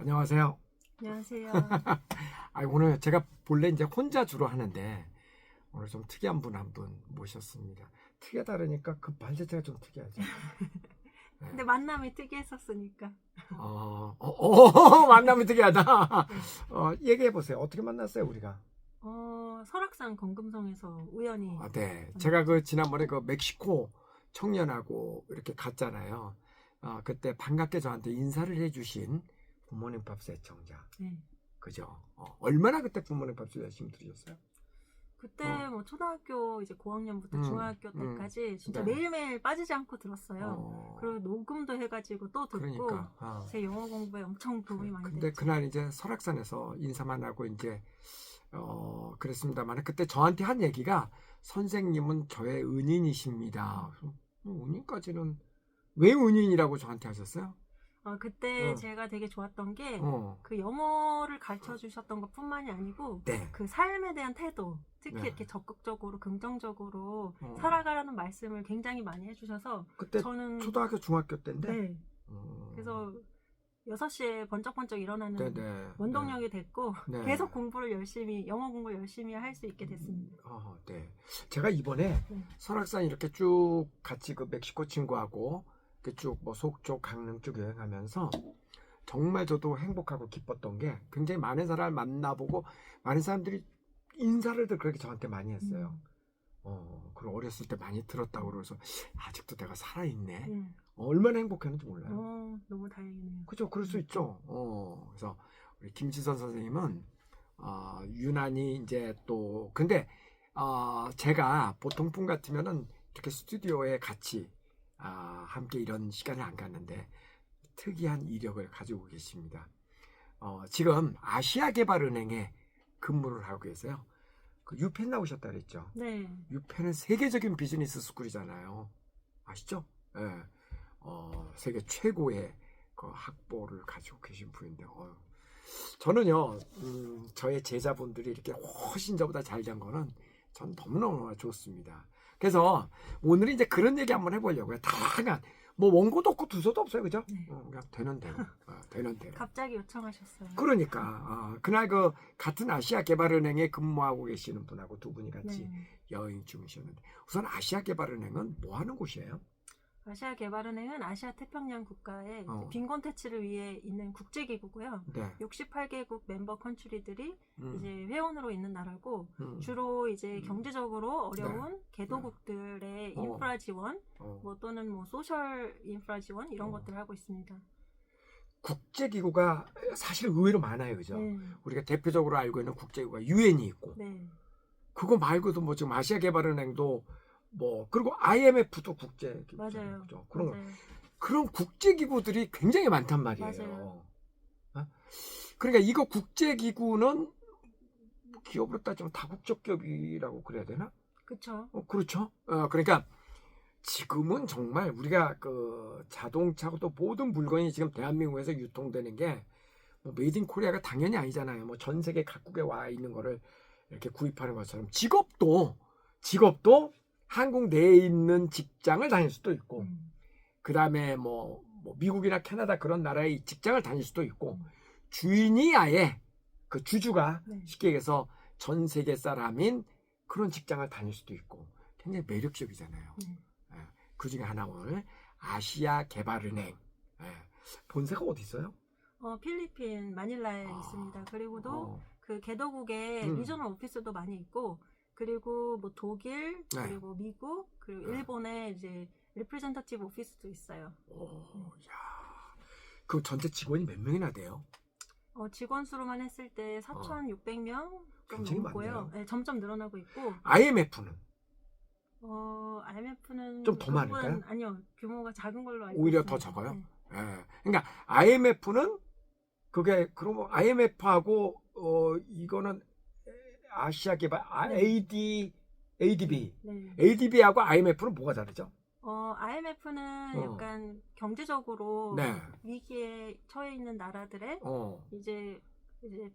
안녕하세요. 안녕하세요. 오늘 제가 본래 이제 혼자 주로 하는데 오늘 좀 특이한 분 한 분 모셨습니다. 특이하다 그러니까 그 말 자체가 좀 특이하죠. 네. 근데 만남이 특이했었으니까. 만남이 특이하다. 네. 얘기해 보세요. 어떻게 만났어요, 우리가? 설악산 검금성에서 우연히. 네. 제가 그 지난번에 그 멕시코 청년하고 이렇게 갔잖아요. 그때 반갑게 저한테 인사를 해주신 굿모닝 팝스 애청자. 네. 그죠? 얼마나 그때 굿모닝 팝스 열심히 들으셨어요? 그때 뭐 초등학교 이제 고학년부터 중학교 때까지 진짜 네. 매일매일 빠지지 않고 들었어요. 그리고 녹음도 해가지고 또 듣고 그러니까. 제 영어 공부에 엄청 도움이 많이 근데 됐죠. 그날 이제 설악산에서 인사만 하고 이제 그랬습니다만 그때 저한테 한 얘기가 선생님은 저의 은인이십니다. 은인까지는 왜 은인이라고 저한테 하셨어요? 그때 제가 되게 좋았던 게 그 영어를 가르쳐 주셨던 것 뿐만이 아니고 네. 그 삶에 대한 태도, 특히 네. 이렇게 적극적으로 긍정적으로 살아가라는 말씀을 굉장히 많이 해주셔서 그때 저는 초등학교 중학교 때인데. 네. 그래서 6시에 번쩍번쩍 일어나는 네네. 원동력이 됐고 네. 계속 공부를 열심히 영어 공부를 열심히 할 수 있게 됐습니다. 네. 제가 이번에 설악산 이렇게 쭉 같이 그 멕시코 친구하고 쭉 뭐 속초, 강릉 쭉 여행하면서 정말 저도 행복하고 기뻤던 게 굉장히 많은 사람을 만나보고 많은 사람들이 인사를 그렇게 저한테 많이 했어요. 그리고 어렸을 때 많이 들었다고 그래서 아직도 내가 살아있네. 얼마나 행복했는지 몰라요. 너무 다행이네요. 그죠? 그럴 수 있죠. 그래서 우리 김지선 선생님은 유난히 이제 또 근데 제가 보통 분 같으면은 이렇게 스튜디오에 같이 함께 이런 시간을 안 갖는데 특이한 이력을 가지고 계십니다. 지금 아시아개발은행에 근무를 하고 계세요. 그 유펜 나오셨다 그랬죠? 네. 유펜은 세계적인 비즈니스 스쿨이잖아요. 아시죠? 네. 세계 최고의 그 학보를 가지고 계신 분인데 저는요 저의 제자분들이 이렇게 훨씬 저보다 잘 된 거는 전 너무너무 좋습니다. 그래서 오늘은 이제 그런 얘기 한번 해보려고요. 다 그냥 뭐 원고도 없고 두서도 없어요, 그죠? 네. 그냥 되는 대로, 되는 대로. 갑자기 요청하셨어요. 그러니까 그날 그 같은 아시아개발은행에 근무하고 계시는 분하고 두 분이 같이 네. 여행 중이셨는데 우선 아시아개발은행은 뭐 하는 곳이에요? 아시아개발은행은 아시아 태평양 국가의 빈곤 퇴치를 위해 있는 국제기구고요. 네. 68개국 member 컨트리들이 이제 회원으로 있는 나라고 주로 이제 경제적으로 어려운 개도국들의 인프라 지원, 뭐 또는 뭐 소셜 인프라 지원 이런 것들을 하고 있습니다. 국제기구가 사실 의외로 많아요, 그죠? 우리가 대표적으로 알고 있는 국제기구가 유엔이 있고, 그거 말고도 뭐 지금 아시아개발은행도 뭐 그리고 IMF도 국제기구 맞아요. 그런 국제기구들이 굉장히 많단 말이에요. 그러니까 이거 국제기구는 기업으로 따지면 다국적 기업이라고 그래야 되나? 그렇죠. 그렇죠. 그러니까 지금은 정말 우리가 그 자동차도 모든 물건이 지금 대한민국에서 유통되는 게 뭐 메이드 인 코리아가 당연히 아니잖아요. 뭐 전 세계 각국에 와 있는 거를 이렇게 구입하는 것처럼 직업도 한국 내에 있는 직장을 다닐 수도 있고, 그 다음에 뭐 미국이나 캐나다 그런 나라의 직장을 다닐 수도 있고, 주인이 아예 그 주주가 쉽게 얘기해서 전 세계 사람인 그런 직장을 다닐 수도 있고, 굉장히 매력적이잖아요. 그 중에 하나 오늘 아시아개발은행. 본사가 어디 있어요? 필리핀 마닐라에 있습니다. 그리고도 그 개도국에 리저널 오피스도 많이 있고, 그리고 뭐 독일, 그리고 미국, 그리고 일본에 이제 리프레젠터티브 오피스도 있어요. 그 전체 직원이 몇 명이나 돼요? 직원 수로만 했을 때 4,600명 좀 굉장히 넘고요. 네, 점점 늘어나고 있고. IMF는? IMF는 좀 더 많을까요? 아니요, 규모가 작은 걸로 알고 오히려 있습니다. 더 적어요? 그러니까 IMF는 그게 그러면 IMF하고 이거는 아시아개발 ADB ADB하고 IMF는 뭐가 다르죠? IMF는 약간 경제적으로 위기에 처해 있는 나라들의 이제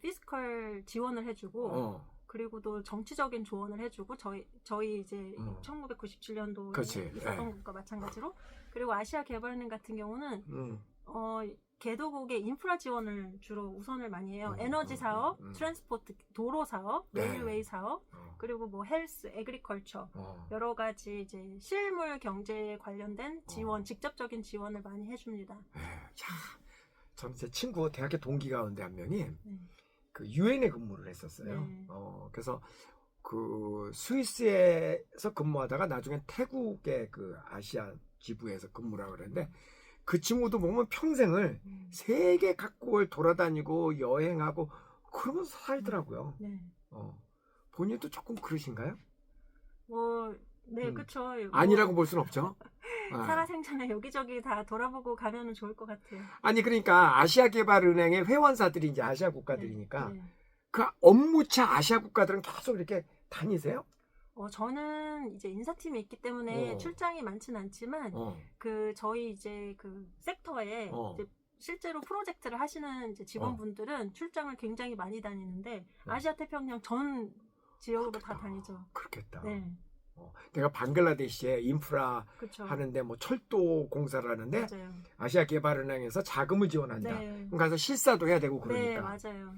피스컬 지원을 해주고 그리고 또 정치적인 조언을 해주고 저희 이제 1997년도에 있었던 것과 마찬가지로. 그리고 아시아개발은행 같은 경우는 개도국의 인프라 지원을 주로 우선을 많이 해요. 에너지 사업, 트랜스포트, 도로 사업, 네. 레일웨이 사업, 그리고 뭐 헬스, 에그리컬처 여러 가지 이제 실물 경제에 관련된 지원, 직접적인 지원을 많이 해줍니다. 저는 제 친구 대학교 동기 가운데 한 명이 그 유엔에 근무를 했었어요. 네. 그래서 그 스위스에서 근무하다가 나중에 태국의 그 아시아 지부에서 근무를 하고 그랬는데 그 친구도 보면 평생을 세계 각국을 돌아다니고 여행하고 그러면서 살더라고요. 네. 본인도 조금 그러신가요? 네, 그쵸. 아니라고 볼 수는 없죠. 살아생전에 여기저기 다 돌아보고 가면은 좋을 것 같아요. 아니 그러니까 아시아개발은행의 회원사들이 이제 아시아 국가들이니까 네. 그 업무차 아시아 국가들은 계속 이렇게 다니세요? 저는 이제 인사팀이 있기 때문에 출장이 많진 않지만 그 저희 이제 그 섹터에 이제 실제로 프로젝트를 하시는 이제 직원분들은 출장을 굉장히 많이 다니는데 아시아 태평양 전 지역으로 다 다니죠. 그렇겠다. 네. 내가 방글라데시에 인프라 그쵸. 하는데 뭐 철도 공사를 하는데 맞아요. 아시아개발은행에서 자금을 지원한다. 네. 그럼 가서 실사도 해야 되고 그러니까. 네, 맞아요.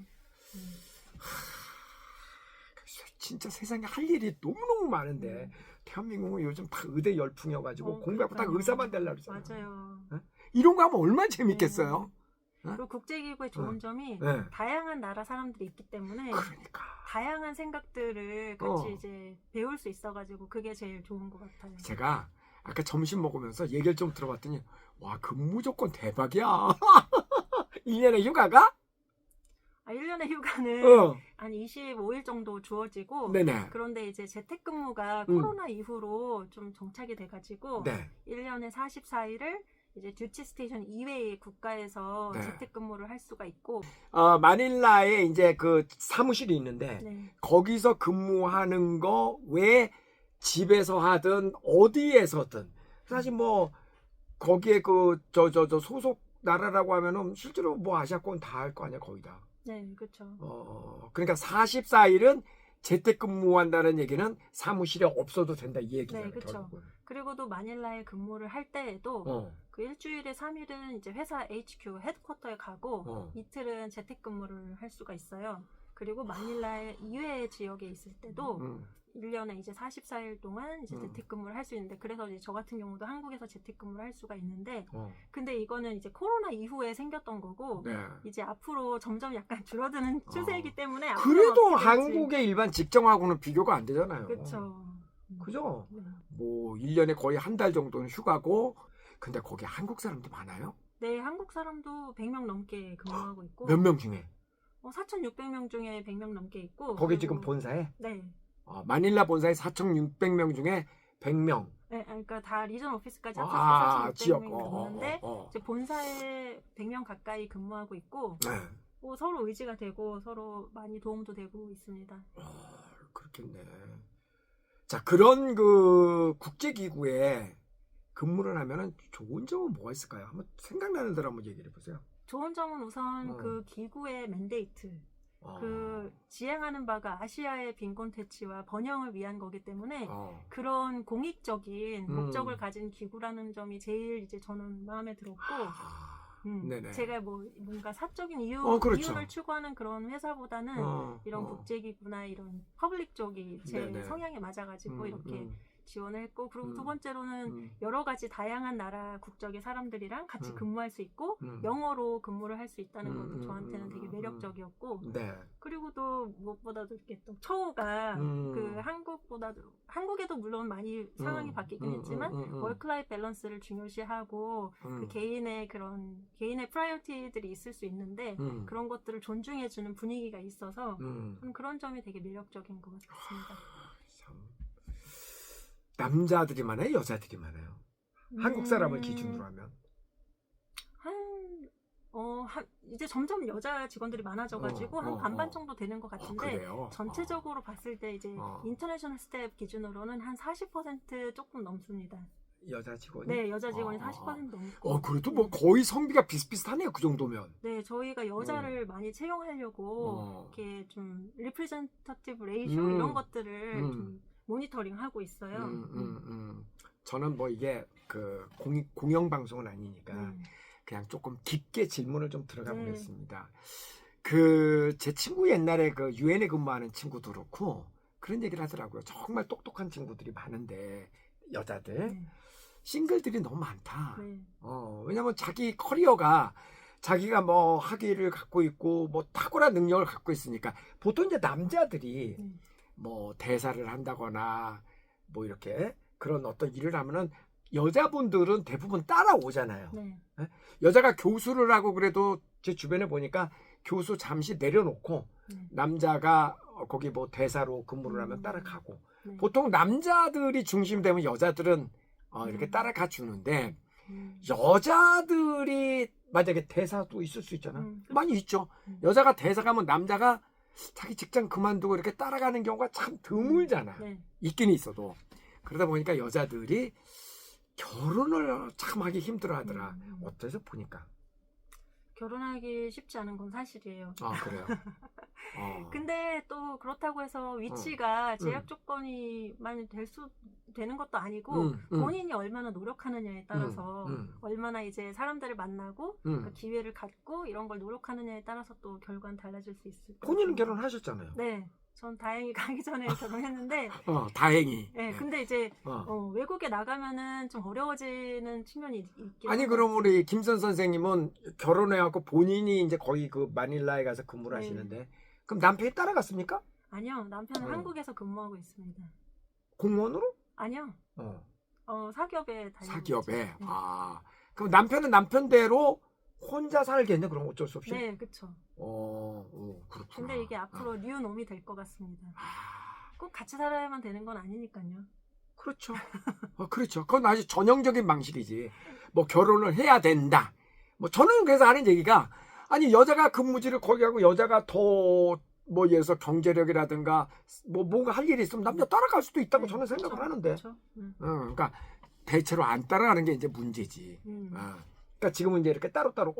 진짜 세상에 할 일이 너무너무 많은데 대한민국은 요즘 다 의대 열풍이어가지고 공부하고 딱 의사만 되려고 그러잖아요. 맞아요. 이런 거 하면 얼마나 재밌겠어요? 그리고 국제기구의 좋은 점이 다양한 나라 사람들이 있기 때문에 그러니까 다양한 생각들을 같이 이제 배울 수 있어가지고 그게 제일 좋은 것 같아요. 제가 아까 점심 먹으면서 얘기를 좀 들어봤더니 와 근무 조건 대박이야. 2년의 휴가가? 1년의 휴가는 한 25일 정도 주어지고 네네. 그런데 이제 재택근무가 코로나 이후로 좀 정착이 돼가지고 1년에 44일을 이제 듀티 스테이션 이외의 국가에서 재택근무를 할 수가 있고 마닐라에 이제 그 사무실이 있는데 거기서 근무하는 거 외에 집에서 하든 어디에서든 사실 뭐 거기에 그 소속 나라라고 하면은 실제로 뭐 아시아권 다 할 거 아니야 거의 다. 네, 그렇죠. 그러니까 44일은 재택근무한다는 얘기는 사무실에 없어도 된다 이 얘기잖아요. 네, 그렇죠. 그리고 또 마닐라에 근무를 할 때에도 그 일주일에 3일은 이제 회사 HQ 헤드쿼터에 가고 이틀은 재택근무를 할 수가 있어요. 그리고 마닐라 이외의 지역에 있을 때도 1년에 이제 44일 동안 이제 재택근무를 할 수 있는데 그래서 이제 저 같은 경우도 한국에서 재택근무를 할 수가 있는데 근데 이거는 이제 코로나 이후에 생겼던 거고 이제 앞으로 점점 약간 줄어드는 추세이기 때문에 그래도 한국의 일반 직장하고는 비교가 안 되잖아요. 그렇죠. 그죠? 뭐 1년에 거의 한 달 정도는 휴가고 근데 거기 한국 사람도 많아요? 네, 한국 사람도 100명 넘게 근무하고 있고 몇 명 중에? 4,600명 중에 100명 넘게 있고 거기 지금 본사에? 네. 마닐라 본사에 4,600명 중에 100명. 네, 그러니까 다 리전 오피스까지 합쳐서 4,600명이 넘는데 이제 본사에 100명 가까이 근무하고 있고 뭐 서로 의지가 되고 서로 많이 도움도 되고 있습니다. 그렇겠네. 자, 그런 그 국제기구에 근무를 하면은 좋은 점은 뭐가 있을까요? 한번 생각나는 대로 한번 얘기를 해보세요. 좋은 점은 우선 그 기구의 맨데이트. 그 지향하는 바가 아시아의 빈곤 퇴치와 번영을 위한 거기 때문에 그런 공익적인 목적을 가진 기구라는 점이 제일 이제 저는 마음에 들었고 제가 뭐 뭔가 사적인 그렇죠. 이윤을 추구하는 그런 회사보다는 이런 국제기구나 이런 퍼블릭 쪽이 제 성향에 맞아가지고 이렇게 지원을 했고 그리고 두 번째로는 여러 가지 다양한 나라 국적의 사람들이랑 같이 근무할 수 있고 영어로 근무를 할 수 있다는 것도 저한테는 되게 매력적이었고 그리고 또 무엇보다도 이렇게 또 처우가 그 한국에도 물론 많이 상황이 바뀌긴 했지만 워크라이프 밸런스를 중요시하고 그 개인의 프라이어티들이 있을 수 있는데 그런 것들을 존중해주는 분위기가 있어서 그런 점이 되게 매력적인 것 같습니다. 남자들이 많아요? 여자들이 많아요? 한국 사람을 기준으로 하면? 이제 점점 여자 직원들이 많아져가지고 한 반반 정도 되는 것 같은데 전체적으로 봤을 때 이제 인터내셔널 스텝 기준으로는 한 40% 조금 넘습니다. 여자 직원이? 네, 여자 직원이 40% 넘고. 그래도 뭐 거의 성비가 비슷비슷하네요. 그 정도면. 네, 저희가 여자를 많이 채용하려고 이렇게 좀 리프레젠터티브 레이쇼 이런 것들을 좀 모니터링하고 있어요. 저는 뭐 이게 그 공영 방송은 아니니까 그냥 조금 깊게 질문을 좀 들어가 네. 보겠습니다. 제 친구 옛날에 그 유엔에 근무하는 친구도 그렇고 그런 얘기를 하더라고요. 정말 똑똑한 친구들이 많은데 여자들 네. 싱글들이 너무 많다. 네. 왜냐면 자기 커리어가 자기가 뭐 학위를 갖고 있고 뭐 탁월한 능력을 갖고 있으니까 보통 이제 남자들이 뭐 대사를 한다거나 뭐 이렇게 그런 어떤 일을 하면은 여자분들은 대부분 따라오잖아요. 네. 여자가 교수를 하고 그래도 제 주변에 보니까 교수 잠시 내려놓고 남자가 거기 뭐 대사로 근무를 하면 따라가고 네. 보통 남자들이 중심되면 여자들은 이렇게 따라가 주는데 여자들이 만약에 대사도 있을 수 있잖아. 그렇죠. 많이 있죠. 여자가 대사 가면 남자가 자기 직장 그만두고 이렇게 따라가는 경우가 참 드물잖아. 네. 있긴 있어도. 그러다 보니까 여자들이 결혼을 참 하기 힘들어 하더라. 어때서 보니까. 결혼하기 쉽지 않은 건 사실이에요. 그래요. 근데 또 그렇다고 해서 위치가 제약 조건이 많이 되는 것도 아니고 본인이 얼마나 노력하느냐에 따라서 얼마나 이제 사람들을 만나고 그 기회를 갖고 이런 걸 노력하느냐에 따라서 또 결과는 달라질 수 있을 거예요. 본인은 결혼하셨잖아요. 네. 전 다행히 가기 전에 결혼했는데 다행히. 네, 근데 이제 외국에 나가면은 좀 어려워지는 측면이 있긴 아니 그럼 우리 김선 선생님은 결혼해갖고 본인이 이제 거의 그 마닐라에 가서 근무를 하시는데 그럼 남편이 따라갔습니까? 아니요, 남편은 한국에서 근무하고 있습니다. 공무원으로? 아니요. 사기업에 다니고 사기업에. 있죠. 네. 그럼 남편은 남편대로 혼자 살겠네. 그럼 어쩔 수 없이. 네, 그렇죠. 그렇구나. 근데 이게 앞으로 뉴놈이 될 것 같습니다. 꼭 같이 살아야만 되는 건 아니니까요. 그렇죠. 그렇죠. 그건 아주 전형적인 방식이지. 뭐 결혼을 해야 된다. 뭐 저는 그래서 하는 얘기가 아니 여자가 근무지를 거기 하고 여자가 더 뭐 예를 들어서 경제력이라든가 뭐 뭔가 할 일이 있으면 남자 따라갈 수도 있다고 저는 생각을 하는데. 그렇죠. 그러니까 대체로 안 따라가는 게 이제 문제지. 그러니까 지금은 이제 이렇게 따로따로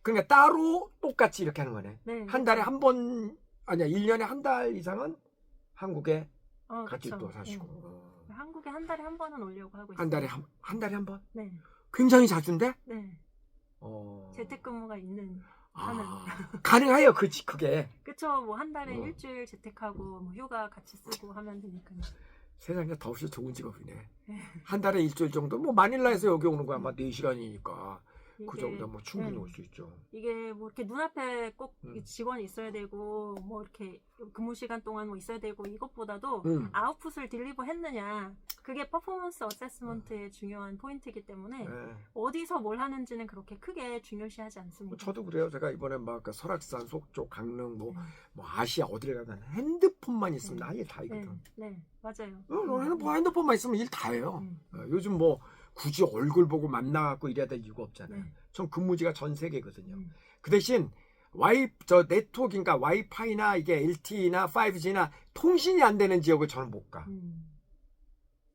그러니까 따로 똑같이 이렇게 하는 거네. 네, 한 달에 한 번 아니야 1년에 한 달 이상은 한국에 같이 그렇죠. 또 사시고. 한국에 한 달에 한 번은 오려고 하고 있어요. 한 달에 한 번? 네. 굉장히 자주인데? 네. 재택근무가 있는 가능해요. 그게. 그쵸. 뭐 한 달에 일주일 재택하고 뭐 휴가 같이 쓰고 하면 되니까요. 세상에 더없이 좋은 직업이네. 한 달에 일주일 정도 뭐 마닐라에서 여기 오는 거 아마 4시간이니까 그 정도 뭐 충분히 올 수 있죠. 이게 뭐 이렇게 눈앞에 꼭 직원이 있어야 되고 뭐 이렇게 근무 시간 동안 뭐 있어야 되고 이것보다도 아웃풋을 딜리버 했느냐 그게 퍼포먼스 어세스먼트의 중요한 포인트이기 때문에 어디서 뭘 하는지는 그렇게 크게 중요시하지 않습니다. 저도 그래요. 제가 이번에 막 설악산, 속초, 강릉 뭐 아시아 어디를 가든 핸드폰만 있으면 나 일 다 있거든. 네, 맞아요. 핸드폰만 있으면 일 다 해요. 요즘 뭐 굳이 얼굴 보고 만나갖고 이래야 될 이유가 없잖아요. 전 근무지가 전 세계거든요. 그 대신 네트워크니까 와이파이나 이게 LTE나 5G나 통신이 안 되는 지역을 저는 못 가.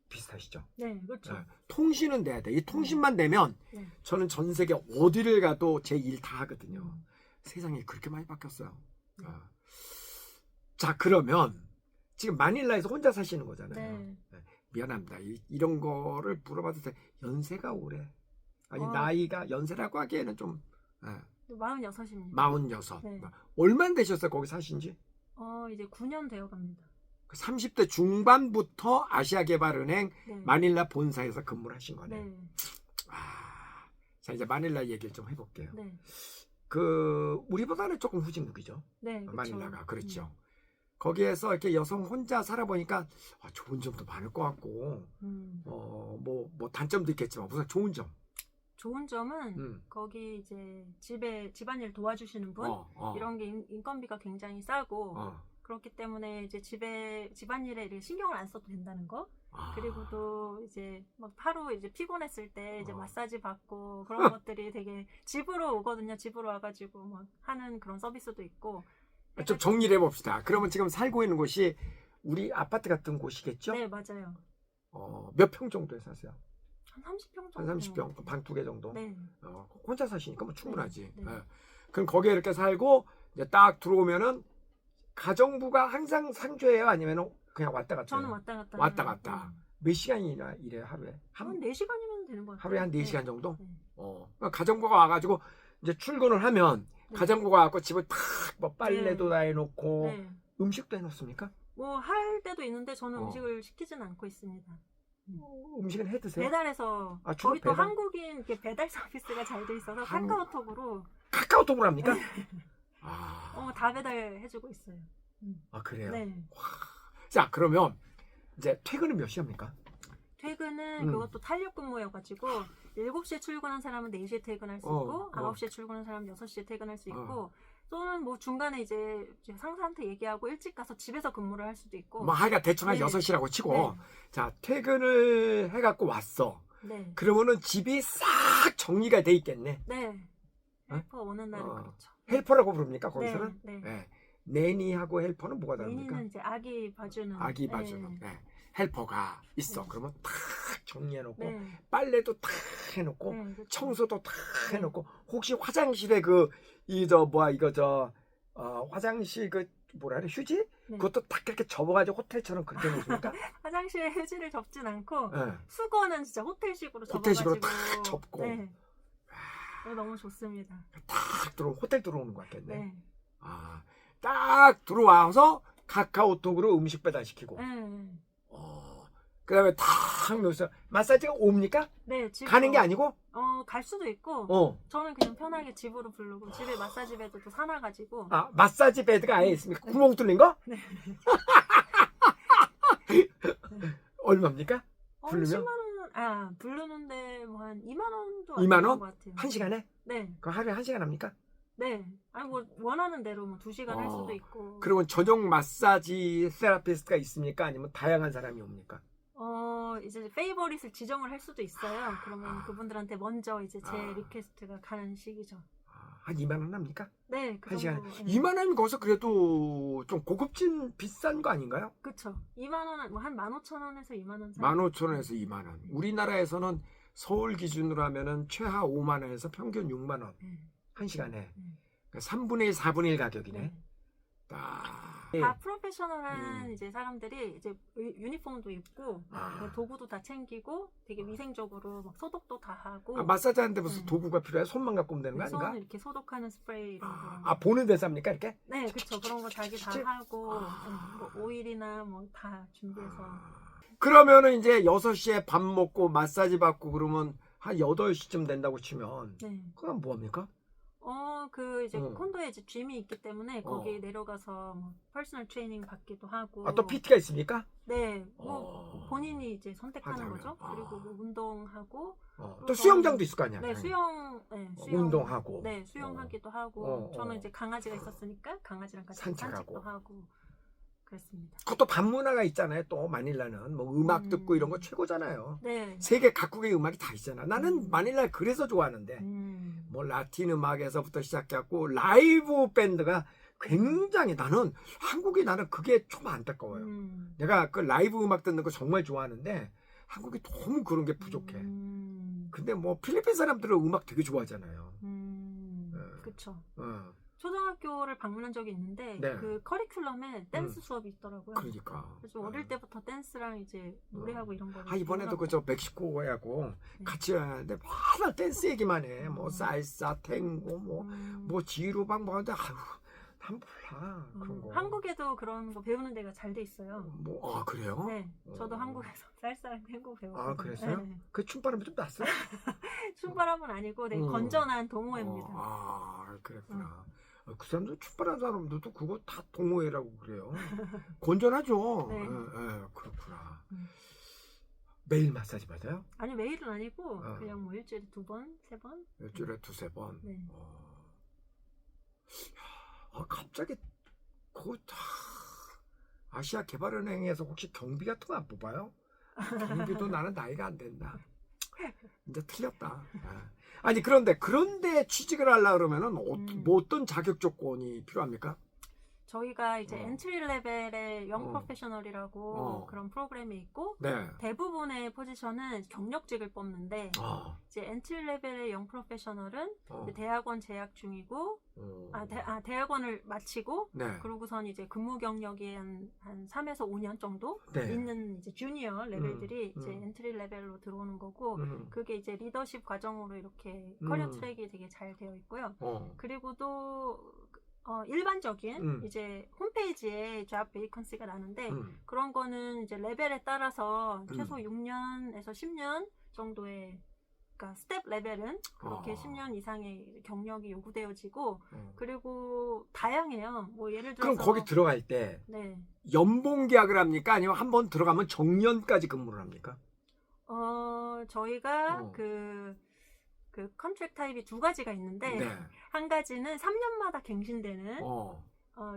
비슷하시죠? 네, 그렇죠. 통신은 돼야 돼. 이 통신만 되면 저는 전 세계 어디를 가도 제 일 다 하거든요. 세상이 그렇게 많이 바뀌었어요. 자, 그러면 지금 마닐라에서 혼자 사시는 거잖아요. 미안합니다. 이런 거를 물어봐도 돼. 연세가 오래. 아니 나이가 연세라고 하기에는 좀 46입니다. 46. 네. 얼마나 되셨어요? 거기 사신지? 이제 9년 되어 갑니다. 30대 중반부터 아시아개발은행 마닐라 본사에서 근무를 하신 거네. 자, 이제 마닐라 얘기를 좀 해볼게요. 우리보다는 조금 후진국이죠. 네, 마닐라가. 그렇죠. 거기에서 이렇게 여성 혼자 살아보니까 좋은 점도 많을 것 같고, 뭐 단점도 있겠지만 우선 좋은 점. 좋은 점은 거기 이제 집안일 도와주시는 분 이런 게 인건비가 굉장히 싸고 그렇기 때문에 이제 집안일에 이렇게 신경을 안 써도 된다는 거. 그리고 또 이제 막 하루 이제 피곤했을 때 이제 마사지 받고 그런 것들이 되게 집으로 오거든요. 집으로 와가지고 막 하는 그런 서비스도 있고. 좀 정리를 해봅시다. 그러면 지금 살고 있는 곳이 우리 아파트 같은 곳이겠죠? 네, 맞아요. 몇 평 정도에 사세요? 한 30평 정도. 한 30평, 방 2개 정도? 네. 혼자 사시니까 뭐 충분하지. 네. 그럼 거기에 이렇게 살고 이제 딱 들어오면은 가정부가 항상 상주해요? 아니면 그냥 왔다 갔다 해요? 저는 왔다 갔다. 왔다 갔다. 몇 시간이나 일해요 하루에? 한 4시간이면 되는 것 같아요. 하루에 한 4시간 정도? 네. 그러니까 가정부가 와가지고 이제 출근을 하면 네. 가정부가 와갖고 집을 탁 뭐 빨래도 네. 다 해놓고 네. 음식도 해놓습니까? 뭐 할 때도 있는데 저는 어. 음식을 시키지는 않고 있습니다. 음식은 해 드세요? 배달해서 아, 주로 거기 또 배달? 한국인 이렇게 배달 서비스가 잘 돼 있어서 한- 카카오톡으로 카카오톡으로 합니까? 아, 다 배달해주고 있어요. 아 그래요? 네. 자 그러면 이제 퇴근은 몇 시합니까? 퇴근은 그것도 탄력 근무여가지고 7시에 출근한 사람은 4시에 퇴근할 수 있고 9시에 출근한 사람은 6시에 퇴근할 수 있고 또는 뭐 중간에 이제 상사한테 얘기하고 일찍 가서 집에서 근무를 할 수도 있고 뭐 하여간 대충 한 네. 6시라고 치고 네. 자 퇴근을 해갖고 왔어. 네. 그러면은 집이 싹 정리가 돼 있겠네. 네. 헬퍼 오는 날은 그렇죠. 헬퍼라고 부릅니까 거기서는? 네. 네. 내니하고 헬퍼는 뭐가 다릅니까? 내니는 이제 아기 봐주는. 아기 봐주는 네. 헬퍼가 있어. 네. 그러면 탁 정리해놓고 네. 빨래도 탁 해놓고 네, 그렇죠. 청소도 탁 네. 해놓고 혹시 화장실에 화장실 뭐라 그래 휴지? 네. 그것도 딱 그렇게 접어가지고 호텔처럼 그렇게 해놓습니까? 화장실에 휴지를 접진 않고 네. 수건은 진짜 호텔식으로 호텔식으로 접어가지고 딱 접고. 네. 너무 좋습니다. 딱 호텔 들어오는 것 같겠네. 네. 아, 딱 들어와서 카카오톡으로 음식 배달시키고. 네. 그다음에 탁 넣어서 마사지가 옵니까? 네, 집으로, 가는 게 아니고? 갈 수도 있고 저는 그냥 편하게 집으로 부르고 집에 마사지 베드도 사놔가지고 마사지 베드가 아예 있습니까? 구멍 뚫린 거? 네. 얼마입니까? 부르면? 10만 원, 부르는데 뭐 한 2만 원도 안 2만 되는 원? 것 같아요. 한 시간에? 네, 그 하루에 한 시간 합니까? 네. 아니 뭐 원하는 대로 뭐 2시간 할 수도 있고. 그러면 전용 마사지 세라피스트가 있습니까? 아니면 다양한 사람이 옵니까? 이제 페이버릿을 지정을 할 수도 있어요. 그러면 그분들한테 먼저 이제 제 리퀘스트가 가는 식이죠. 한 2만 원 합니까? 네, 그 한 시간에. 정도. 2만 원이면 거기서 그래도 좀 고급진 비싼 거 아닌가요? 그쵸. 2만 원, 뭐 한 15,000원에서 2만 원 사이. 15,000원에서 2만 원. 우리나라에서는 서울 기준으로 하면은 최하 5만 원에서 평균 6만 원. 한 시간에. 그러니까 3분의 1, 4분의 1 가격이네. 네. 딱. 다 프로페셔널한 이제 사람들이 이제 유니폼도 입고 도구도 다 챙기고 되게 위생적으로 막 소독도 다 하고. 마사지 하는데 무슨 도구가 필요해? 손만 갖고 오면 되는 거 아닌가? 손을 이렇게 소독하는 스프레이 이런 거. 보는 데서 합니까 이렇게? 네, 그렇죠. 그런 거 자기 다 하고 뭐 오일이나 뭐 다 준비해서. 그러면은 이제 6시에 밥 먹고 마사지 받고 그러면 한 8시쯤 된다고 치면 네. 그럼 뭐 합니까? 그 이제 콘도에 이제 짐이 있기 때문에 거기 내려가서 뭐 퍼스널 트레이닝 받기도 하고. 또 PT가 있습니까? 네, 뭐 본인이 이제 선택하는 하자면. 거죠. 그리고 뭐 운동하고. 또 수영장도 있을 거 아니야? 네, 수영. 운동하고. 네, 수영하기도 하고. 저는 이제 강아지가 있었으니까 강아지랑 같이 산책하고. 산책도 하고. 그랬습니다. 그것도 밤문화가 있잖아요. 또 마닐라는 뭐 음악 듣고 이런 거 최고잖아요. 네. 세계 각국의 음악이 다 있잖아. 나는 마닐라 그래서 좋아하는데 뭐 라틴 음악에서부터 시작해갖고 라이브 밴드가 굉장히 나는 그게 좀 안타까워요. 내가 그 라이브 음악 듣는 거 정말 좋아하는데 한국이 너무 그런 게 부족해. 근데 뭐 필리핀 사람들은 음악 되게 좋아하잖아요. 그렇죠. 초등학교를 방문한 적이 있는데 그 커리큘럼에 댄스 수업이 있더라고요. 그러니까. 그래서 어릴 때부터 댄스랑 이제 노래하고 이런 거를. 이번에도 그저 멕시코하고 같이 하는데 맨날 댄스 얘기만 해. 뭐 살사, 탱고, 뭐 지루방 뭐 하는데 난 몰라 그런 거. 한국에도 그런 거 배우는 데가 잘 돼 있어요. 그래요? 네, 저도 한국에서 살사랑 탱고 배웠거든요. 그랬어요? 네. 그 춤바람이 좀 났어요? 춤바람은 아니고 되게 건전한 동호회입니다. 그랬구나. 그 사람들 춤바람 사람들도 그거 다 동호회라고 그래요. 건전하죠. 네. 그렇구나. 매일 마사지 받아요? 아니 매일은 아니고 그냥 뭐 일주일에 2번, 3번. 일주일에 2-3번. 네. 갑자기 아시아 개발은행에서 혹시 경비 같은 거 안 뽑아요? 경비도 나는 나이가 안 된다. 이제 틀렸다. 아니 그런데 취직을 하려고 그러면은 뭐 어떤 자격 조건이 필요합니까? 저희가 이제 엔트리 레벨의 영 어. 프로페셔널이라고 어. 그런 프로그램이 있고 네. 대부분의 포지션은 경력직을 뽑는데 아. 이제 엔트리 레벨의 영 프로페셔널은 어. 이제 대학원 재학 중이고 대학원을 마치고 네. 그러고선 이제 근무 경력이 한 3에서 5년 정도 네. 있는 이제 주니어 레벨들이 이제 음. 엔트리 레벨로 들어오는 거고 그게 이제 리더십 과정으로 이렇게 커리어 트랙이 되게 잘 되어 있고요. 그리고 또 일반적인 이제 홈페이지에 잡 베이컨시가 나는데 그런 거는 이제 레벨에 따라서 최소 6년에서 10년 정도의 그러니까 스텝 레벨은 그렇게 10년 이상의 경력이 요구되어지고 그리고 다양해요. 뭐 예를 들어서 그럼 거기 들어갈 때 네. 연봉 계약을 합니까? 아니면 한 번 들어가면 정년까지 근무를 합니까? 저희가 그 컨트랙 타입이 두 가지가 있는데 네. 한 가지는 3년마다 갱신되는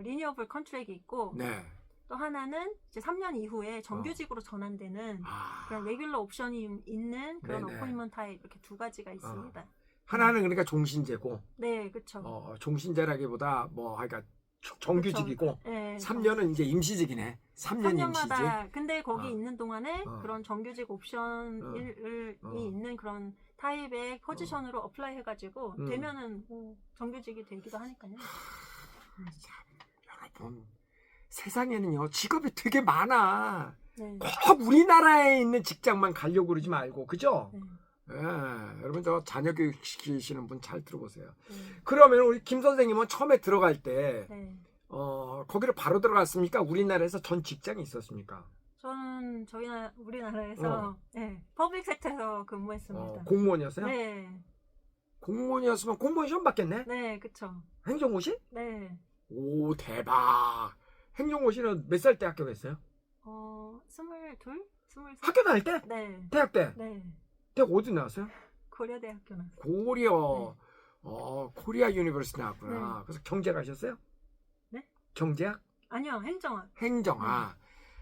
리뉴어블 컨트랙이 있고 네. 또 하나는 이제 3년 이후에 정규직으로 전환되는 그런 레귤러 옵션이 있는 그런 네네. 어포인먼트 타입 이렇게 두 가지가 있습니다. 하나는 그러니까 종신제고 네, 그렇죠. 종신제라기보다 뭐 하여간 정규직이고 네, 3년은 이제 임시직이네. 3년 임시직. 3년마다 근데 거기 있는 동안에 그런 정규직 옵션이 있는 그런 타입의 포지션으로 어플라이 해가지고 되면은 뭐 정규직이 되기도 하니까요. 참, 여러분 세상에는요 직업이 되게 많아. 네. 꼭 우리나라에 있는 직장만 가려고 그러지 말고 그죠? 네. 예, 여러분 저 자녀 교육 시키시는 분 잘 들어보세요. 네. 그러면 우리 김 선생님은 처음에 들어갈 때 네. 거기를 바로 들어갔습니까? 우리나라에서 전 직장이 있었습니까? 저는 우리나라에서 네, 퍼블릭 섹터에서 근무했습니다. 공무원이었어요? 네. 공무원이었으면 공무원 시험 봤겠네? 네, 그쵸. 행정고시? 네. 오 대박. 행정고시는 몇 살 때 합격했어요? 22? 23? 학교 다닐 때? 네. 대학 때? 네. 대학 어디 나왔어요? 고려대학교 나왔어요. 고려. 코리아 유니버시티 나왔구나. 네. 그래서 경제 가셨어요? 네? 경제학? 아니요, 행정학. 행정학.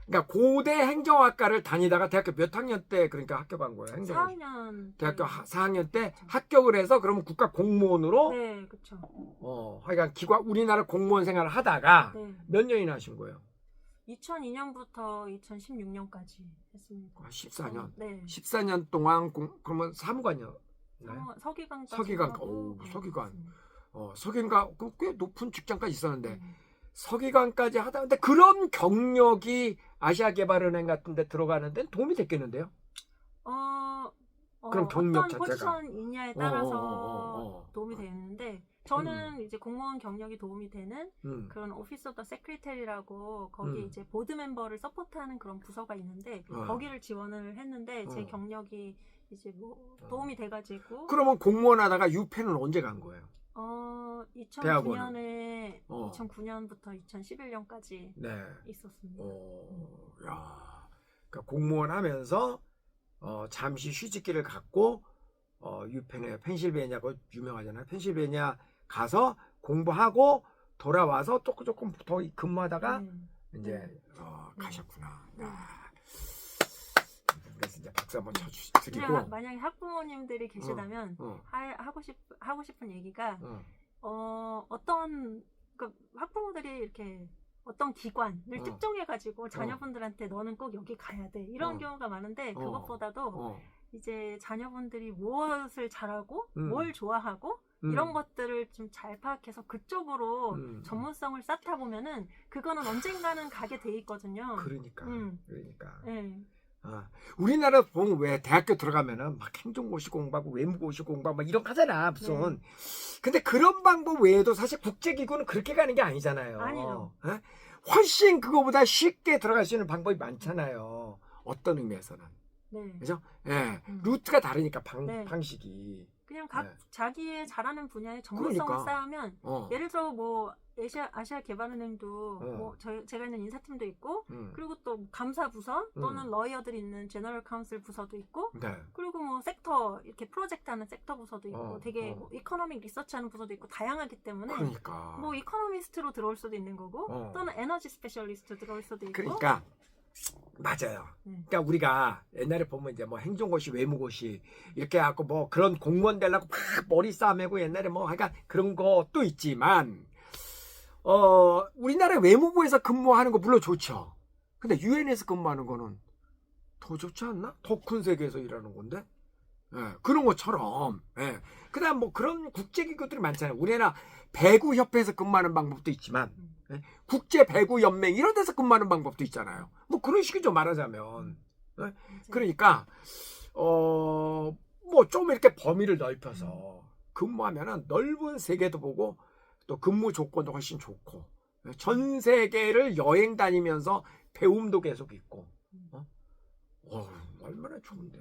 그러니까 고대 행정학과를 다니다가 대학교 몇 학년 때 그러니까 합격한 거예요? 행정고시. 4학년. 대학교 4학년 때 합격을 해서 그러면 국가 공무원으로 네, 그쵸. 하여간 우리나라 공무원 생활을 하다가 네. 몇 년이나 하신 거예요? 2002년부터 2016년까지 했습니다. 14년. 네. 14년 동안 그러면 사무관이요? 서기관까지. 서기관. 하고, 서기관. 그렇습니다. 서기관 꽤 높은 직장까지 있었는데 서기관까지 하다 근데 그런 경력이 아시아개발은행 같은 데 들어가는 데는 도움이 됐겠는데요? 그럼 경력 어떤 자체가 포지션이냐에 따라서 도움이 되는데 저는 이제 공무원 경력이 도움이 되는 그런 오피스 오브 세크리터리라고 거기 이제 보드 멤버를 서포트하는 그런 부서가 있는데 거기를 지원을 했는데 제 경력이 이제 뭐 도움이 돼가지고 그러면 공무원 하다가 유펜은 언제 간 거예요? 2009년에 2009년부터 2011년까지 네. 있었습니다. 야, 그러니까 공무원 하면서 잠시 휴직기를 갖고 유펜에 펜실베니아가 유명하잖아요. 펜실베니아 가서 공부하고 돌아와서 조금 더 근무하다가 이제 가셨구나. 그래서 이제 박수 한번 쳐주시고. 만약에 학부모님들이 계시다면 하고 싶은 얘기가 어떤 학부모들이 이렇게 어떤 기관을 특정해가지고 자녀분들한테 너는 꼭 여기 가야 돼 이런 경우가 많은데 그것보다도 이제 자녀분들이 무엇을 잘하고 뭘 좋아하고 이런 것들을 좀 잘 파악해서 그쪽으로 전문성을 쌓다 보면은 그거는 언젠가는 가게 돼 있거든요. 그러니까. 네. 우리나라 보면 왜 대학교 들어가면은 막 행정고시 공부하고 외무고시 공부하고 막 이런 거 하잖아 무슨. 근데 그런 방법 외에도 사실 국제기구는 그렇게 가는 게 아니잖아요. 아니요. 훨씬 그거보다 쉽게 들어갈 수 있는 방법이 많잖아요. 어떤 의미에서는. 네. 그죠? 예. 루트가 다르니까 방식이. 그냥 자기의 잘하는 분야의 전문성을 쌓으면 예를 들어 뭐 아시아 개발은행도 뭐 제가 있는 인사팀도 있고 그리고 또 감사 부서 또는 러이어들이 있는 제너럴 카운슬 부서도 있고 그리고 뭐 섹터 이렇게 프로젝트 하는 섹터 부서도 있고 되게 뭐 이코노믹 리서치 하는 부서도 있고 다양하기 때문에 그러니까. 뭐 이코노미스트로 들어올 수도 있는 거고 또는 에너지 스페셜리스트 들어올 수도 있고 그러니까 맞아요. 그러니까 우리가 옛날에 보면 이제 뭐 행정고시, 외무고시 이렇게 해갖고 뭐 그런 공무원 되려고 막 머리 싸매고 옛날에 뭐 하여간 그런 것도 있지만 우리나라 외무부에서 근무하는 거 물론 좋죠. 근데 유엔에서 근무하는 거는 더 좋지 않나? 더 큰 세계에서 일하는 건데. 예, 그런 것처럼. 예. 그다음 뭐 그런 국제기구들이 많잖아요. 우리나라 배구협회에서 근무하는 방법도 있지만 예, 국제배구연맹 이런 데서 근무하는 방법도 있잖아요. 뭐 그런 식이죠, 말하자면. 예? 그러니까 뭐 좀 이렇게 범위를 넓혀서 근무하면은 넓은 세계도 보고 또 근무 조건도 훨씬 좋고 전 세계를 여행 다니면서 배움도 계속 있고 얼마나 좋은데.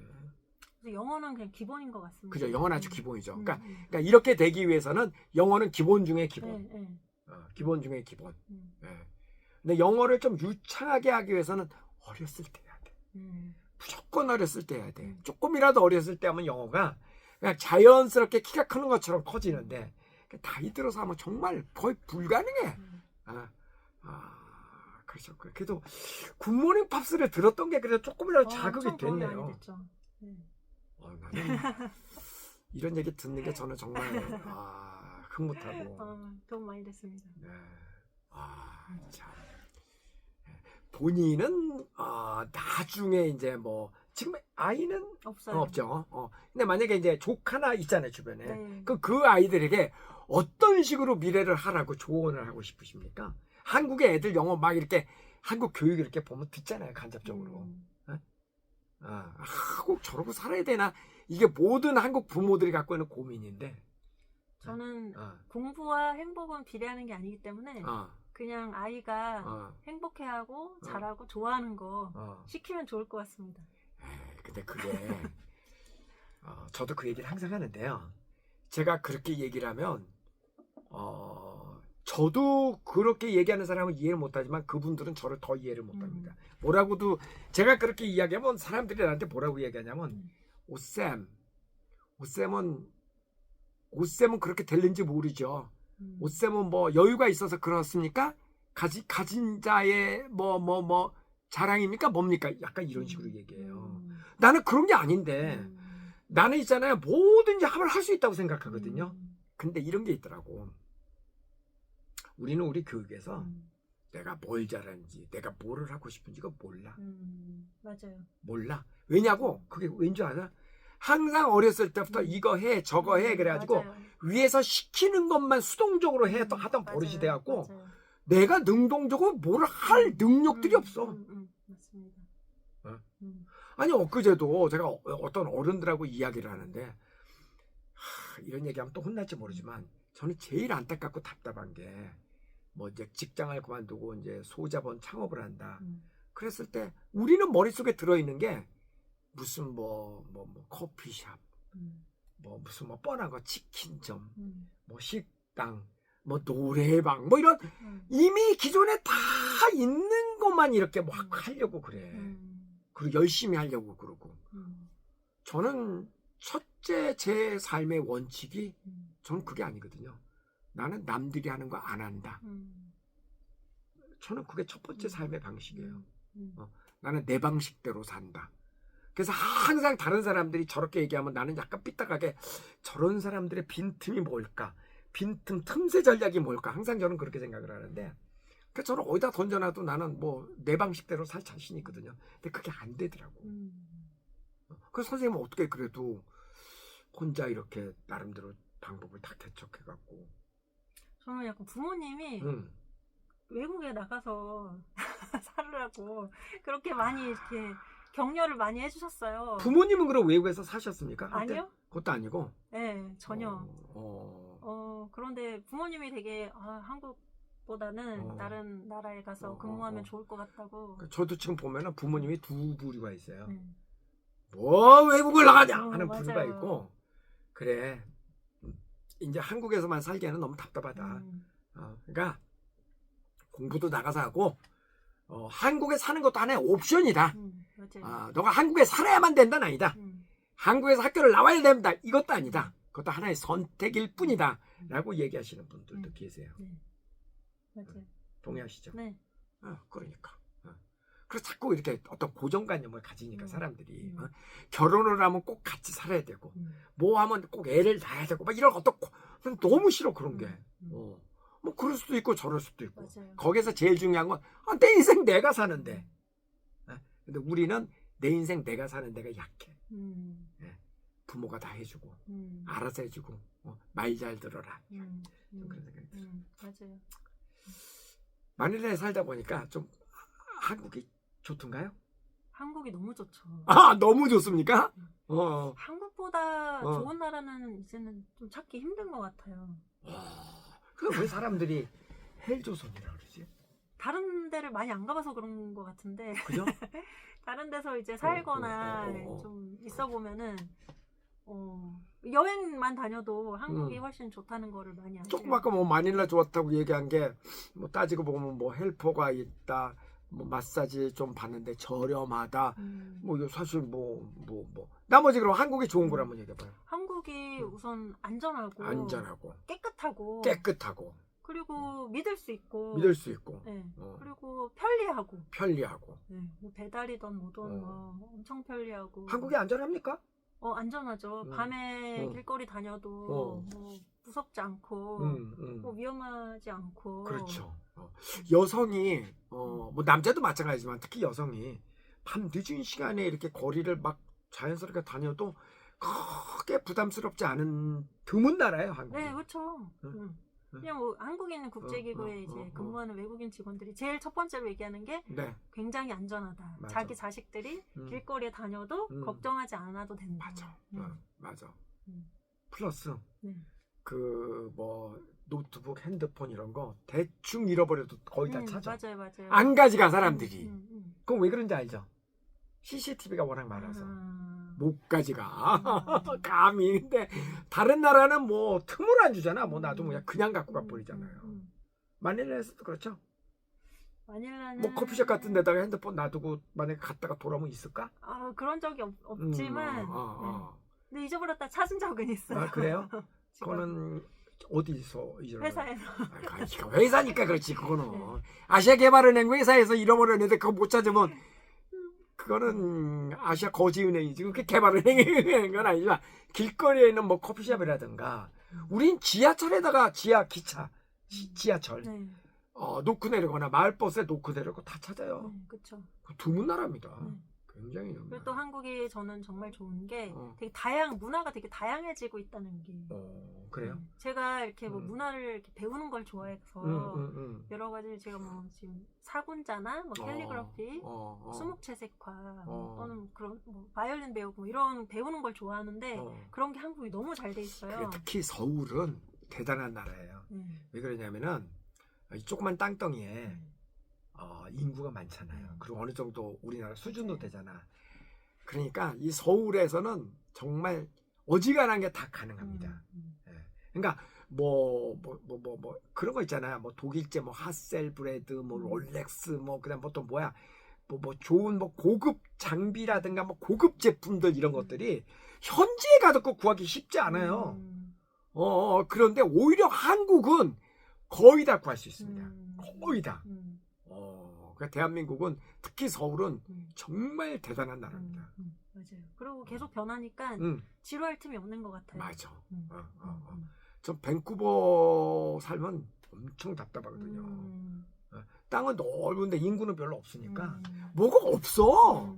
그래서 영어는 그냥 기본인 것 같습니다. 그죠, 영어는 아주 기본이죠. 그러니까 이렇게 되기 위해서는 영어는 기본 중에 기본. 기본 중에 기본. 근데 영어를 좀 유창하게 하기 위해서는 어렸을 때 해야 돼. 무조건 어렸을 때 해야 돼. 조금이라도 어렸을 때 하면 영어가 그냥 자연스럽게 키가 크는 것처럼 커지는데 나이 들어서 하면 정말 거의 불가능해. 그렇죠. 그래도 굿모닝 팝스를 들었던 게 그래도 조금이라도 자극이 됐네요. 나는 이런 얘기 듣는 게 저는 정말 흐뭇하고 도움 많이 됐습니다. 네. 참. 본인은 나중에 이제 뭐 지금 아이는 없어요. 없죠. 근데 만약에 이제 조카나 있잖아요, 주변에. 네. 그 아이들에게 어떤 식으로 미래를 하라고 조언을 하고 싶으십니까? 한국의 애들 영어 막 이렇게 한국 교육 이렇게 보면 듣잖아요, 간접적으로. 꼭 저러고 살아야 되나? 이게 모든 한국 부모들이 갖고 있는 고민인데. 저는 공부와 행복은 비례하는 게 아니기 때문에 그냥 아이가 행복해하고 잘하고 좋아하는 거 시키면 좋을 것 같습니다. 근데 그게 저도 그 얘기를 항상 하는데요. 제가 그렇게 얘기를 하면 저도 그렇게 얘기하는 사람은 이해를 못하지만 그분들은 저를 더 이해를 못합니다. 뭐라고도 제가 그렇게 이야기하면 사람들이 나한테 뭐라고 얘기하냐면 오쌤은 그렇게 될는지 모르죠. 오쌤은 뭐 여유가 있어서 그렇습니까? 가진 자의 뭐 자랑입니까? 뭡니까? 약간 이런 식으로 얘기해요. 나는 그런 게 아닌데 나는 있잖아요. 뭐든지 하면 할 수 있다고 생각하거든요. 근데 이런 게 있더라고. 우리는 우리 교육에서 내가 뭘 잘하는지 내가 뭐를 하고 싶은지 그거 몰라. 맞아요. 몰라. 왜냐고? 그게 왠지 알아? 항상 어렸을 때부터 이거 해 저거 해 그래가지고 맞아요. 위에서 시키는 것만 수동적으로 하던 버릇이 돼갖고 내가 능동적으로 뭘 할 능력들이 없어. 맞습니다. 아니 엊그제도 제가 어떤 어른들하고 이야기를 하는데 이런 얘기하면 또 혼날지 모르지만 저는 제일 안타깝고 답답한 게 뭐 이제 직장을 그만두고 이제 소자본 창업을 한다. 그랬을 때 우리는 머릿속에 들어있는 게 무슨 뭐 커피숍, 뭐 무슨 뭐 뻔한 거 치킨점, 뭐 식당, 뭐 노래방, 뭐 이런 이미 기존에 다 있는 것만 이렇게 막 하려고 그래. 그리고 열심히 하려고 그러고. 저는 첫째 제 삶의 원칙이 저는 그게 아니거든요. 나는 남들이 하는 거 안 한다. 저는 그게 첫 번째 삶의 방식이에요. 나는 내 방식대로 산다. 그래서 항상 다른 사람들이 저렇게 얘기하면 나는 약간 삐딱하게 저런 사람들의 빈틈이 뭘까? 빈틈 틈새 전략이 뭘까? 항상 저는 그렇게 생각을 하는데 그래서 저는 어디다 던져놔도 나는 뭐 내 방식대로 살 자신이 있거든요. 근데 그게 안 되더라고. 그래서 선생님은 어떻게 그래도 혼자 이렇게 나름대로 방법을 다 개척해갖고 저는 약간 부모님이 외국에 나가서 살으라고 그렇게 많이 이렇게 격려를 많이 해주셨어요. 부모님은 그럼 외국에서 사셨습니까? 한때? 아니요. 그것도 아니고? 네, 전혀. 그런데 부모님이 되게 한국보다는 다른 나라에 가서 근무하면 좋을 것 같다고. 저도 지금 보면은 부모님이 두 부류가 있어요. 뭐 외국을 나가냐 하는 부류가 맞아요. 있고 그래 이제 한국에서만 살기에는 너무 답답하다. 그러니까 공부도 나가서 하고 한국에 사는 것도 하나의 옵션이다. 너가 한국에 살아야만 된다는 아니다. 한국에서 학교를 나와야 된다. 이것도 아니다. 그것도 하나의 선택일 뿐이다. 라고 얘기하시는 분들도 계세요. 맞아요. 동의하시죠? 네. 그러니까. 그래서 자꾸 이렇게 어떤 고정관념을 가지니까 사람들이 결혼을 하면 꼭 같이 살아야 되고 뭐 하면 꼭 애를 낳아야 되고 막 이런 어떤 너무 싫어 그런 게. 뭐 그럴 수도 있고 저럴 수도 있고. 맞아요. 거기서 제일 중요한 건 내 인생 내가 사는데. 근데 우리는 내 인생 내가 사는 데가 약해. 부모가 다 해주고 알아서 해주고 말 잘 들어라. 좀 그런 생각이 들어요. 맞아요. 마닐라에 살다 보니까 좀 한국이 좋던가요? 한국이 너무 좋죠. 아, 너무 좋습니까? 한국보다 좋은 나라는 이제는 좀 찾기 힘든 것 같아요. 그럼 왜 사람들이 헬조선이라 그러지? 다른 데를 많이 안 가봐서 그런 것 같은데. 그죠? 다른 데서 이제 살거나 좀 있어 보면은 여행만 다녀도 한국이 훨씬 좋다는 거를 많이 알죠. 조금 아까 뭐 마닐라 좋았다고 얘기한 게 뭐 따지고 보면 뭐 헬퍼가 있다, 뭐 마사지 좀 받는데 저렴하다, 뭐 이거 사실 뭐 나머지 그럼 한국이 좋은 걸 한번 얘기해봐요. 한국이 우선 안전하고 깨끗하고 그리고 믿을 수 있고 네. 그리고 편리하고 네. 뭐 배달이든 뭐든 엄청 편리하고. 한국이 안전합니까? 안전하죠. 밤에 길거리 다녀도 뭐 무섭지 않고 뭐 위험하지 않고. 그렇죠. 여성이 뭐 남자도 마찬가지지만 특히 여성이 밤 늦은 시간에 이렇게 거리를 막 자연스럽게 다녀도 크게 부담스럽지 않은 드문 나라예요, 한국이. 네, 그렇죠. 그냥 뭐 한국에 있는 국제기구에 이제 근무하는 외국인 직원들이 제일 첫 번째로 얘기하는 게 네. 굉장히 안전하다. 맞아. 자기 자식들이 길거리에 다녀도 걱정하지 않아도 된다. 맞아. 플러스 그 뭐 노트북, 핸드폰 이런 거 대충 잃어버려도 거의 다 찾아. 맞아요. 안 가져가 사람들이. 그럼 왜 그런지 알죠? CCTV가 워낙 많아서 못 가져가. 감히. 근데 다른 나라는 뭐 틈을 안 주잖아. 뭐 나도 그냥 갖고 가버리잖아요. 마닐라에서도 그렇죠. 마닐라는 뭐 커피숍 같은 데다가 핸드폰 놔두고 만약에 갔다가 돌아오면 있을까? 그런 적이 없지만 근데 잊어버렸다 찾은 적은 있어요. 아, 그래요? 그거는 어디서 잊어버렸어요? 회사에서. 회사니까 그렇지. 그거는 아시아개발은행 회사에서 잃어버렸는데 그거 못 찾으면 그거는 아시아 거지은행이지. 그게 개발은행인 건 아니지만 길거리에 있는 뭐 커피숍이라든가 우린 지하철에다가 지하철 놓고 내리거나 마을버스에 놓고 내리고 다 찾아요. 그렇죠. 드문 나라입니다. 굉장히. 그리고 또 한국이 저는 정말 좋은 게 되게 문화가 되게 다양해지고 있다는 게. 그래요? 제가 이렇게 뭐 문화를 이렇게 배우는 걸 좋아해서 여러 가지 제가 뭐 지금 사군자나 뭐 캘리그라피, 수묵채색화 또는 그런 뭐 바이올린 배우고 이런 배우는 걸 좋아하는데 그런 게 한국이 너무 잘 돼 있어요. 특히 서울은 대단한 나라예요. 왜 그러냐면은 이 조그만 땅덩이에 인구가 많잖아요. 그리고 어느 정도 우리나라 수준도 되잖아. 그러니까 이 서울에서는 정말 어지간한 게 다 가능합니다. 그러니까 뭐 그런 거 있잖아요. 뭐 독일제 뭐 하셀브레드 뭐 롤렉스 뭐 그다음 뭐 또 뭐야 뭐 좋은 뭐 고급 장비라든가 뭐 고급 제품들 이런 것들이 현지에 가도 구하기 쉽지 않아요. 그런데 오히려 한국은 거의 다 구할 수 있습니다. 거의 다. 그러니까 대한민국은 특히 서울은 정말 대단한 나라입니다. 맞아요. 그리고 계속 변하니까 지루할 틈이 없는 것 같아요. 맞아. 전 밴쿠버 살면 엄청 답답하거든요. 땅은 넓은데 인구는 별로 없으니까 뭐가 없어.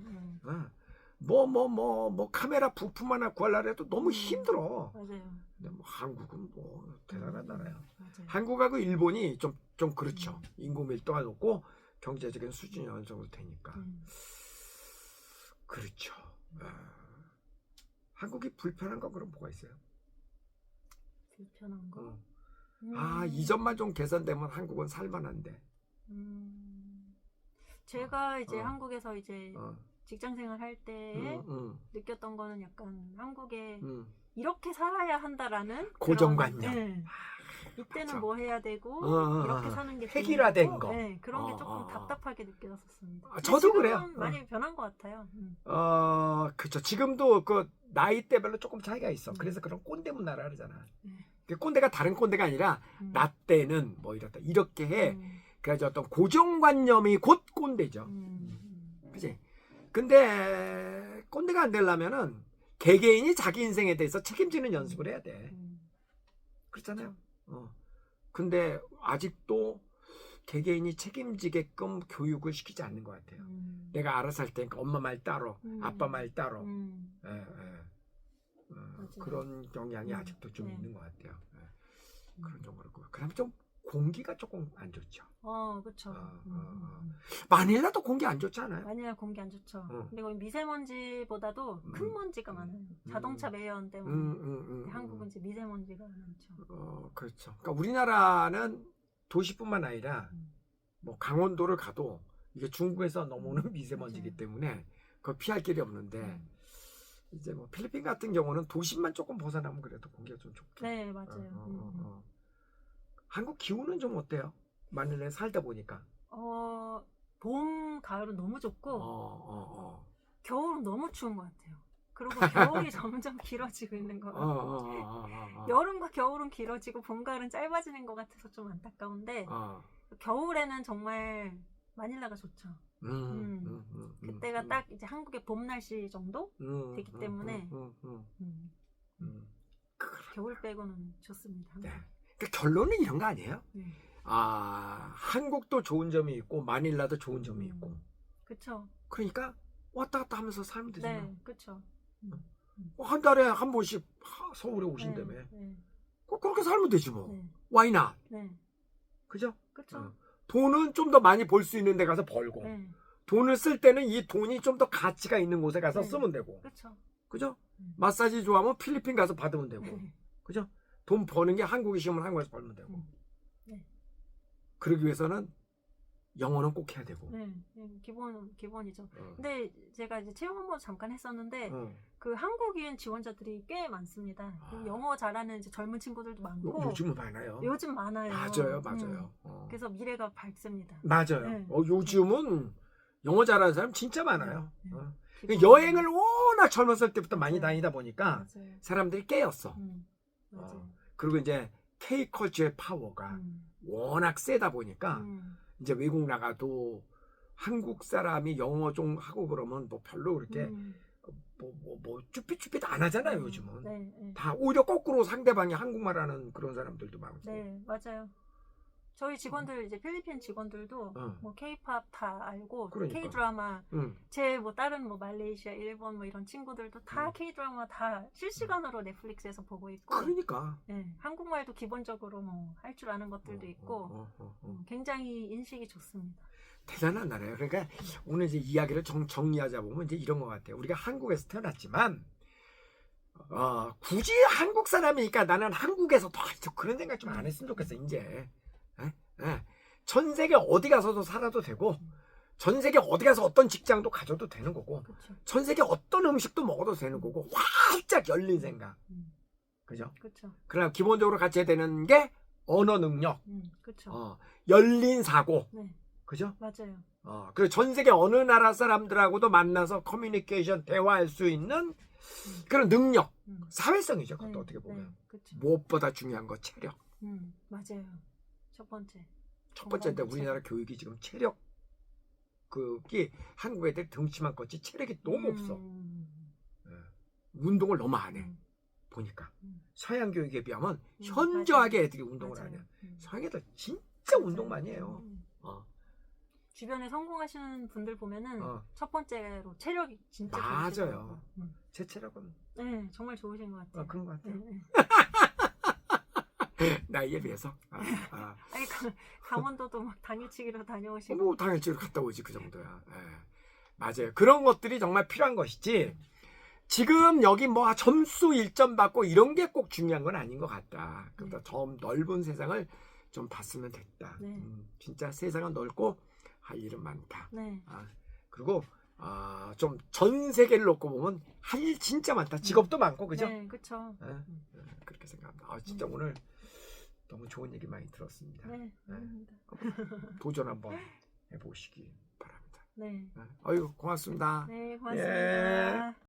뭐 카메라 부품 하나 구하려고 해도 너무 힘들어. 맞아요. 근데 뭐 한국은 뭐 대단한 나라예요. 한국하고 일본이 좀 그렇죠. 인구 밀도가 높고 경제적인 수준이 어느 정도 되니까. 그렇죠. 한국이 불편한 건 그럼 뭐가 있어요? 불편한 거? 이 점만 좀 개선되면 한국은 살만한데. 제가 이제 한국에서 이제 직장 생활 할 때 느꼈던 거는 약간 한국에 이렇게 살아야 한다라는 고정관념. 이때는 맞아. 뭐 해야 되고 이렇게 사는 게 획일화된 거. 네, 그런 게 조금 답답하게 느껴졌었습니다. 저도 그래요. 많이 변한 것 같아요. 그렇죠. 지금도 그 나이대별로 조금 차이가 있어. 그래서 그런 꼰대 문화라 그러잖아. 꼰대가 다른 꼰대가 아니라 나 때는 뭐 이렇다 이렇게 해. 그래서 어떤 고정관념이 곧 꼰대죠. 그치? 근데 꼰대가 안 되려면은 개개인이 자기 인생에 대해서 책임지는 연습을 해야 돼. 그렇잖아요. 근데 아직도 개개인이 책임지게끔 교육을 시키지 않는 것 같아요. 내가 알아서 할 테니까 엄마 말 따로, 아빠 말 따로. 예, 예. 그런 경향이 아직도 좀 네. 있는 것 같아요. 예. 그런 좀 그렇고. 그다음에 좀 공기가 조금 안 좋죠. 그렇죠. 마닐라도 공기 안 좋잖아요. 마닐라 공기 안 좋죠. 근데 거기 미세먼지보다도 큰 먼지가 많아요. 자동차 매연 때문에. 한국은 이제 미세먼지가 많죠. 그렇죠. 그러니까 우리나라는 도시뿐만 아니라 뭐 강원도를 가도 이게 중국에서 넘어오는 미세먼지이기 맞아요. 때문에 그걸 피할 길이 없는데 이제 뭐 필리핀 같은 경우는 도심만 조금 벗어나면 그래도 공기가 좀 좋고. 네, 맞아요. 한국 기후는 좀 어때요? 마닐라에 살다 보니까. 봄, 가을은 너무 좋고 겨울은 너무 추운 것 같아요. 그리고 겨울이 점점 길어지고 있는 것 같고 여름과 겨울은 길어지고 봄, 가을은 짧아지는 것 같아서 좀 안타까운데 겨울에는 정말 마닐라가 좋죠. 그때가 딱 이제 한국의 봄 날씨 정도 되기 때문에 겨울 빼고는 좋습니다. 네. 그러니까 결론은 이런 거 아니에요? 한국도 좋은 점이 있고 마닐라도 좋은 점이 있고. 그렇죠. 그러니까 왔다 갔다 하면서 살면 되잖아. 네, 그렇죠. 한 달에 한 번씩 서울에 오신다며. 네. 그렇게 살면 되지 뭐. 네. Why not? 네. 그죠? 그렇죠. 돈은 좀 더 많이 벌 수 있는 데 가서 벌고 돈을 쓸 때는 이 돈이 좀 더 가치가 있는 곳에 가서 쓰면 되고. 그렇죠. 그죠? 마사지 좋아하면 필리핀 가서 받으면 되고. 그죠? 돈 버는 게 한국에 쉬우면 한국에서 벌면 되고. 그러기 위해서는 영어는 꼭 해야 되고. 기본이죠. 근데 제가 이제 체험 한번 잠깐 했었는데 그 한국인 지원자들이 꽤 많습니다. 영어 잘하는 이제 젊은 친구들도 많고. 요즘은 많아요. 요즘 많아요. 맞아요. 그래서 미래가 밝습니다. 맞아요. 네. 요즘은 영어 잘하는 사람 진짜 많아요. 여행을 워낙 젊었을 때부터 많이 다니다 보니까 사람들이 깨었어. 그리고 이제 K컬처의 파워가 워낙 세다 보니까 이제 외국 나가도 한국 사람이 영어 좀 하고 그러면 뭐 별로 그렇게 뭐 쭈삣쭈삣 안 하잖아요. 요즘은 다 오히려 거꾸로 상대방이 한국말 하는 그런 사람들도 많고. 네, 맞아요. 저희 직원들 이제 필리핀 직원들도 뭐 K-팝 다 알고 그러니까. K-드라마 제 뭐 다른 뭐 말레이시아, 일본 뭐 이런 친구들도 다 K-드라마 다 실시간으로 넷플릭스에서 보고 있고. 그러니까. 네, 한국말도 기본적으로 뭐 할 줄 아는 것들도 있고 굉장히 인식이 좋습니다. 대단한 나라예요. 그러니까 오늘 이제 이야기를 정리하자 보면 이제 이런 것 같아요. 우리가 한국에서 태어났지만 굳이 한국 사람이니까 나는 한국에서 더 그런 생각 좀 안 했으면 좋겠어. 이제 전 세계 어디 가서도 살아도 되고 전 세계 어디 가서 어떤 직장도 가져도 되는 거고 그쵸. 전 세계 어떤 음식도 먹어도 되는 거고 활짝 열린 생각. 그죠? 그렇죠. 그러나 기본적으로 갖춰야 되는 게 언어 능력, 그렇죠. 열린 사고. 네. 그죠? 맞아요. 그리고 전 세계 어느 나라 사람들하고도 만나서 커뮤니케이션, 대화할 수 있는 그런 능력, 사회성이죠. 그것도 어떻게 보면. 그쵸. 무엇보다 중요한 거 체력. 맞아요. 첫 번째. 첫 번째인데 우리나라 교육이 지금 체력 그게 한국 애들 덩치만 컸지 체력이 너무 없어. 운동을 너무 안 해. 보니까 서양 교육에 비하면 현저하게 맞아요. 애들이 운동을 안 해요. 맞아요. 서양 애들 진짜 운동 많이 해요. 주변에 성공하시는 분들 보면은 첫 번째로 체력이 진짜 맞아요. 좋으시더라고요. 제 체력은 네, 정말 좋으신 것 같아요. 그런 것 같아요. 네. 나이에 비해서. 아니 강원도도 막 당일치기로 다녀오시고. 뭐 당일치기로 갔다 오지 그 정도야. 맞아요. 그런 것들이 정말 필요한 것이지. 지금 여기 뭐 점수 1점 받고 이런 게 꼭 중요한 건 아닌 것 같다. 그러니까 좀 넓은 세상을 좀 봤으면 됐다. 진짜 세상은 넓고 할 일은 많다. 그리고 좀 전 세계를 놓고 보면 할 일 진짜 많다. 직업도 많고 그죠? 네, 그렇죠. 그렇게 생각합니다. 진짜 오늘 너무 좋은 얘기 많이 들었습니다. 네, 감사합니다. 도전 한번 해보시기 바랍니다. 네. 아유 고맙습니다. 네, 고맙습니다.